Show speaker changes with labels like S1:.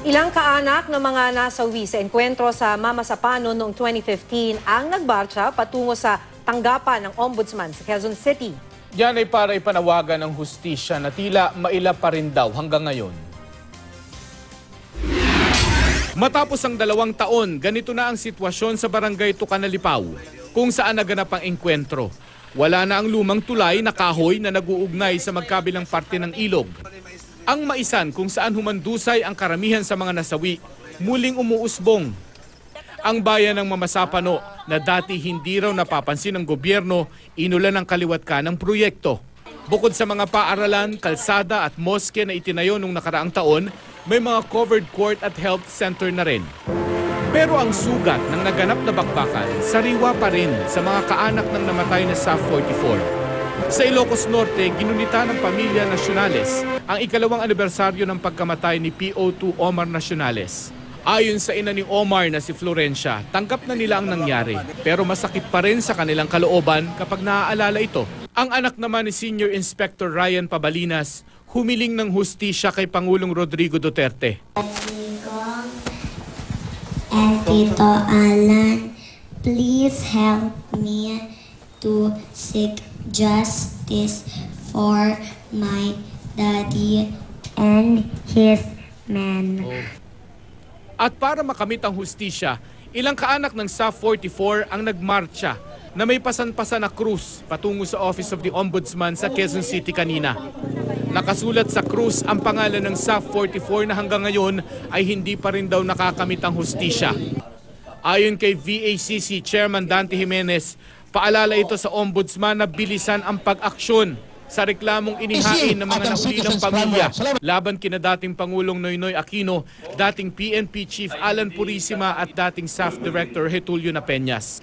S1: Ilang kaanak ng mga nasawi sa enkwentro sa Mama Sapano noong 2015 ang nagbarcha patungo sa tanggapan ng Ombudsman sa Quezon City.
S2: Yan ay para ipanawagan ng hustisya na tila maila pa rin daw hanggang ngayon. Matapos ang 2 taon, ganito na ang sitwasyon sa barangay Tucanalipaw, kung saan naganap ang enkwentro. Wala na ang lumang tulay na kahoy na nag-uugnay sa magkabilang parte ng ilog. Ang maisan kung saan humandusay ang karamihan sa mga nasawi, muling umuusbong. Ang bayan ng Mama Sapano na dati hindi raw napapansin ng gobyerno, inulan ng kaliwat ka ng proyekto. Bukod sa mga paaralan, kalsada at moske na itinayo nung nakaraang taon, may mga covered court at health center na rin. Pero ang sugat ng naganap na bakbakan, sariwa pa rin sa mga kaanak ng namatay na SAF 44. Sa Ilocos Norte, ginunita ng Pamilya Nacionales ang ikalawang anibersaryo ng pagkamatay ni PO2 Omar Nacionales. Ayon sa ina ni Omar na si Florencia, tanggap na nila ang nangyari pero masakit pa rin sa kanilang kalooban kapag naaalala ito. Ang anak naman ni Senior Inspector Ryan Pabalinas, humiling ng hustisya kay Pangulong Rodrigo Duterte.
S3: And Tito Alan, please help me to seek justice for my daddy and his men.
S2: At para makamit ang hustisya, ilang kaanak ng SAF 44 ang nagmarcha na may pasan-pasan na krus patungo sa Office of the Ombudsman sa Quezon City kanina. Nakasulat sa krus ang pangalan ng SAF 44 na hanggang ngayon ay hindi pa rin daw nakakamit ang hustisya. Ayon kay VACC Chairman Dante Jimenez, paalala ito sa Ombudsman na bilisan ang pag-aksyon sa reklamong inihain ng mga naulilang pamilya laban kina dating Pangulong Noynoy Aquino, dating PNP Chief Alan Purisima at dating SAF Director Getulio Napeñas.